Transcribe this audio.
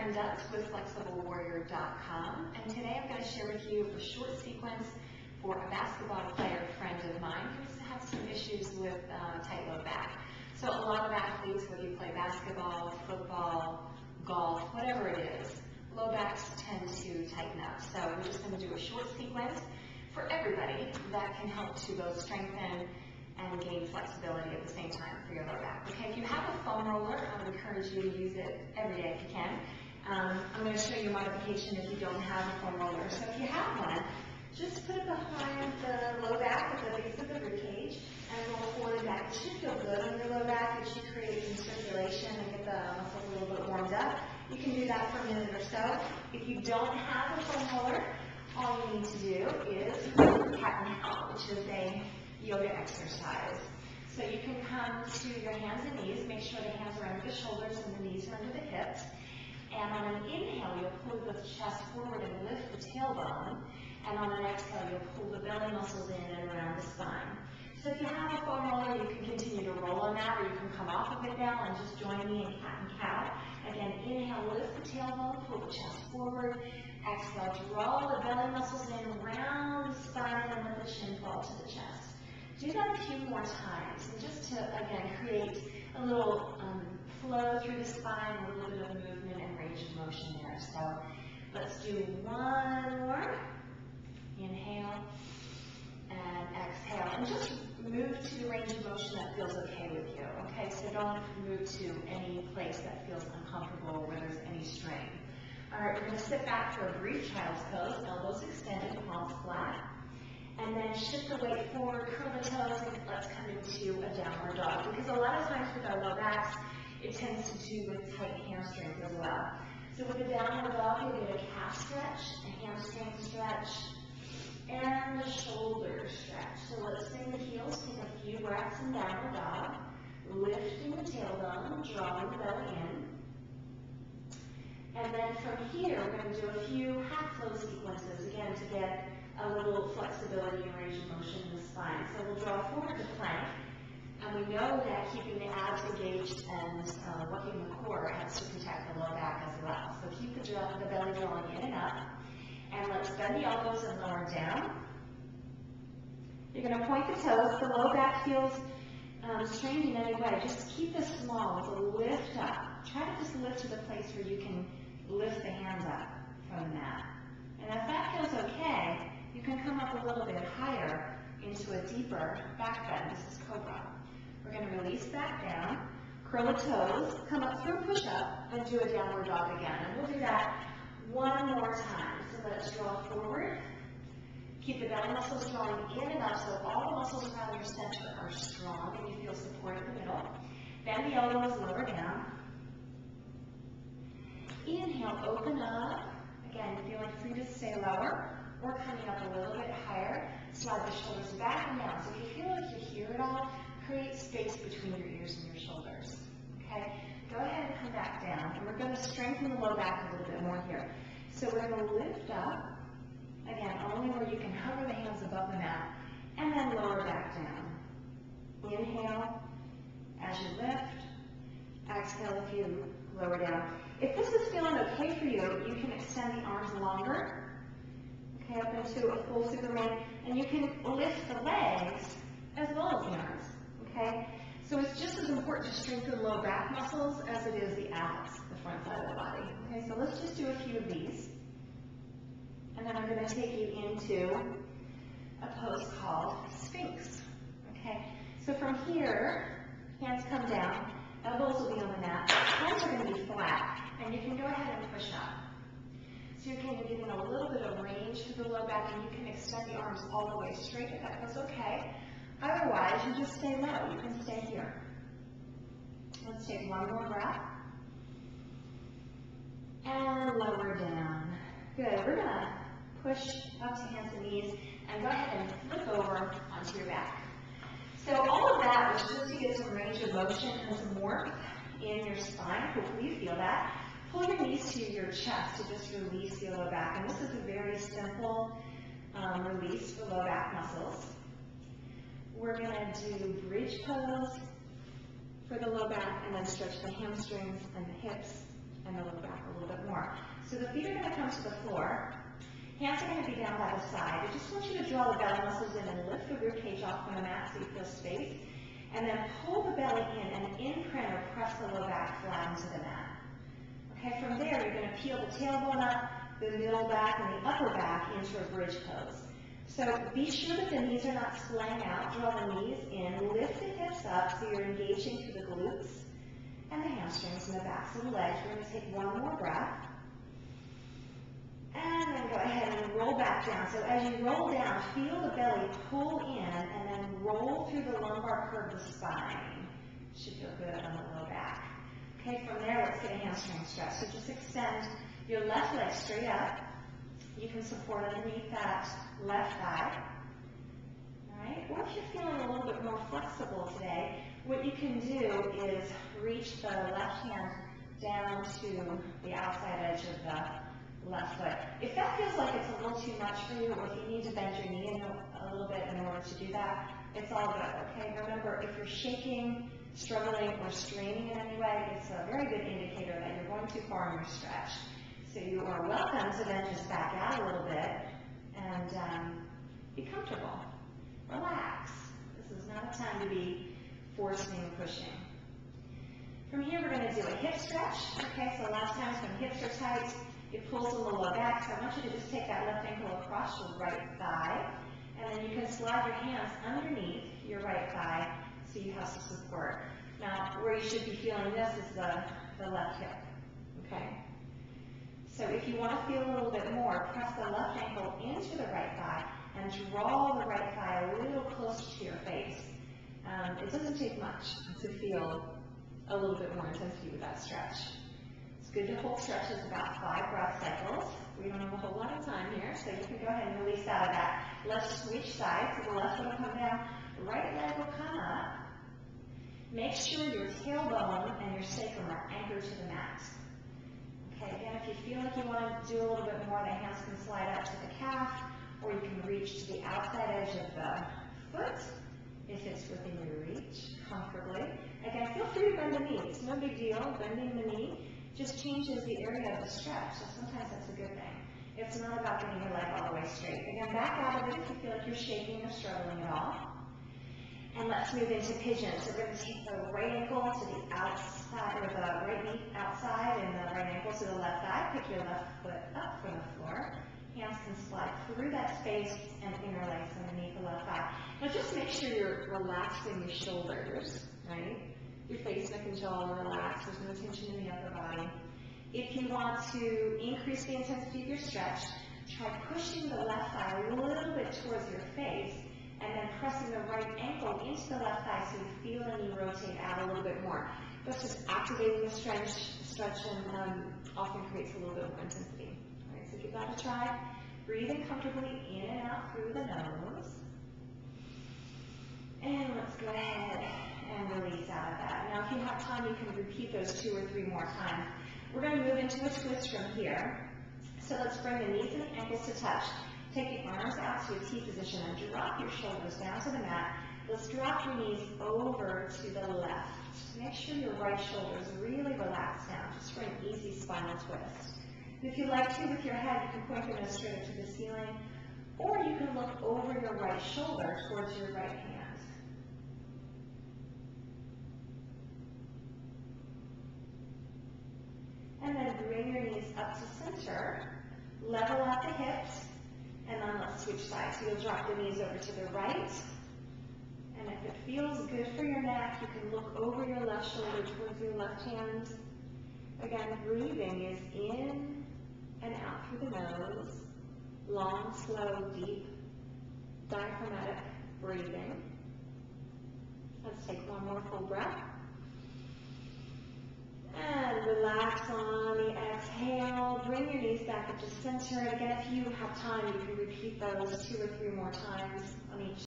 Erin Dutz with FlexibleWarrior.com, and today I'm going to share with you a short sequence for a basketball player friend of mine who's had some issues with tight low back. So a lot of athletes, whether you play basketball, football, golf, whatever it is, low backs tend to tighten up. So we're just going to do a short sequence for everybody that can help to both strengthen and gain flexibility at the same time for your low back. Okay, if you have a foam roller, I would encourage you to use it every day if you can. I'm going to show you a modification if you don't have a foam roller. So if you have one, just put it behind the low back at the base of the rib cage and roll forward and back. It should feel good on your low back. It should create some circulation and get the muscles a little bit warmed up. You can do that for a minute or so. If you don't have a foam roller, all you need to do is cat and cow, which is a yoga exercise. So you can come to your hands and knees, make sure the hands are under the shoulders and the knees are under the hips. And on an inhale, you'll pull the chest forward and lift the tailbone. And on an exhale, you'll pull the belly muscles in and around the spine. So if you have a foam roller, you can continue to roll on that, or you can come off of it now and just join me in cat and cow. Again, inhale, lift the tailbone, pull the chest forward. Exhale, draw the belly muscles in around the spine and let the chin fall to the chest. Do that a few more times, and just to, again, create a little flow through the spine, a little bit of movement and range of motion there. So let's do one more. Inhale and exhale. And just move to the range of motion that feels okay with you. Okay, so don't move to any place that feels uncomfortable or where there's any strain. All right, we're going to sit back for a brief child's pose, elbows extended, palms flat. And then shift the weight forward, curl the toes, and let's come into a downward dog. Because a lot of times with our low backs, it tends to do with tight hamstrings as well. So with a downward dog, you'll get a calf stretch, a hamstring stretch, and a shoulder stretch. So let's bring the heels, take a few breaths in downward dog, lifting the tailbone, drawing the belly in. And then from here, we're going to do a few half flow sequences, again, to get a little flexibility and range of motion in the spine. So we'll draw forward to plank, and we know that keeping the abs engaged and working the core helps to protect the low back as well. So keep the belly drawing in and up, and let's bend the elbows and lower down. You're going to point the toes. If the low back feels strained in any way, just keep this small with a lift up. Try to just lift to the place where you can lift the hands up from the mat. And if that feels okay, you can come up a little bit higher into a deeper back bend. This is Cobra. We're going to release back down, curl the toes, come up through push up, and do a downward dog again. And we'll do that one more time. So let's draw forward. Keep the belly muscles drawing in and up so all the muscles around your center are strong and you feel support in the middle. Bend the elbows, lower down. Inhale, open up. Again, feeling free to stay lower or coming up a little bit higher. Slide the shoulders back and down. So if you feel like you hear it all, create space between your ears and your shoulders. Okay? Go ahead and come back down. And we're going to strengthen the low back a little bit more here. So we're going to lift up. Again, only where you can hover the hands above the mat. And then lower back down. Inhale as you lift. Exhale if you lower down. If this is feeling okay for you, you can extend the arms longer, okay, up into a full Superman, and you can lift the legs as well as the arms, okay? So it's just as important to strengthen low back muscles as it is the abs, the front side of the body, okay? So let's just do a few of these, and then I'm going to take you into a pose called Sphinx, okay? So from here, hands come down, elbows will be on the mat, hands are going to be flat, and you can go ahead and push up. So you're kind of getting a little bit of range to the low back, and you can extend the arms all the way straight if that feels okay. Otherwise, you just stay low. You can stay here. Let's take one more breath. And lower down. Good. We're going to push up to hands and knees, and go ahead and flip over onto your back. So all of that was just to get some range of motion and some warmth in your spine. Hopefully you feel that. Pull your knees to your chest to just release the low back. And this is a very simple release for low back muscles. We're going to do bridge pose for the low back and then stretch the hamstrings and the hips and the low back a little bit more. So the feet are going to come to the floor. Hands are going to be down by the side. I just want you to draw the belly muscles in and lift the rib cage off from the mat so you feel space. And then pull the belly in and imprint or press the low back flat into the mat. Okay, from there you're going to peel the tailbone up, the middle back, and the upper back into a bridge pose. So be sure that the knees are not splaying out. Draw the knees in, lift the hips up so you're engaging through the glutes and the hamstrings and the backs of the legs. We're going to take one more breath. And then go ahead and roll back down. So as you roll down, feel the belly pull in and then roll through the lumbar curve of the spine. Should feel good on the low back. Okay, from there, let's get a hamstring stretch. So just extend your left leg straight up. You can support underneath that left thigh. All right, or if you're feeling a little bit more flexible today, what you can do is reach the left hand down to the outside edge of the left foot. If that feels like it's a little too much for you, or if you need to bend your knee a little bit in order to do that, it's all good, okay? Remember, if you're shaking, struggling, or straining in any way, it's a very good indicator that you're going too far in your stretch. So you are welcome to then just back out a little bit and be comfortable. Relax. This is not a time to be forcing and pushing. From here, we're going to do a hip stretch. Okay, so a lot of times when hips are tight, it pulls in the low back. So I want you to just take that left ankle across your right thigh, and then you can slide your hands underneath your right thigh so you have some support. Now, where you should be feeling this is the left hip. Okay? So if you want to feel a little bit more, press the left ankle into the right thigh and draw the right thigh a little closer to your face. It doesn't take much to feel a little bit more intensity with that stretch. It's good to hold stretches about 5 breath cycles. We don't have a whole lot of time here, so you can go ahead and release out of that. Let's switch sides. So the left foot will come down, right leg will come up. Make sure your tailbone and your sacrum are anchored to the mat. Okay, again, if you feel like you want to do a little bit more, the hands can slide out to the calf, or you can reach to the outside edge of the foot, if it's within your reach, comfortably. Again, feel free to bend the knee. It's no big deal. Bending the knee just changes the area of the stretch, so sometimes that's a good thing. It's not about getting your leg all the way straight. Again, back out of it if you feel like you're shaking or struggling at all. And let's move into pigeon. So we're going to take the right ankle to the outside, or the right knee outside, and the right ankle to the left thigh. Pick your left foot up from the floor. Hands can slide through that space and interlace underneath the left thigh. Now just make sure you're relaxing your shoulders, right? Your face, neck, and jaw are relaxed. There's no tension in the upper body. If you want to increase the intensity of your stretch, try pushing the left thigh a little bit towards your face, and then pressing the right ankle into the left thigh so you feel and you rotate out a little bit more. That's just activating the stretch and often creates a little bit more intensity. All right, so give that a try. Breathing comfortably in and out through the nose. And let's go ahead and release out of that. Now, if you have time, you can repeat those 2 or 3 more times. We're going to move into a twist from here. So let's bring the knees and the ankles to touch. Take the arms out to a T position and drop your shoulders down to the mat. Let's drop your knees over to the left. Make sure your right shoulder is really relaxed down, just for an easy spinal twist. If you like to, with your head, you can point your nose straight up to the ceiling, or you can look over your right shoulder towards your right hand. And then bring your knees up to center, level out the hips, and then let's switch sides. So you'll drop the knees over to the right, and if it feels good for your neck, you can look over your left shoulder towards your left hand. Again, breathing is in and out through the nose, long, slow, deep, diaphragmatic breathing. Let's take one more full breath. And relax on the exhale. Bring your knees back up to center. And again, if you have time, you can repeat those 2 or 3 more times on each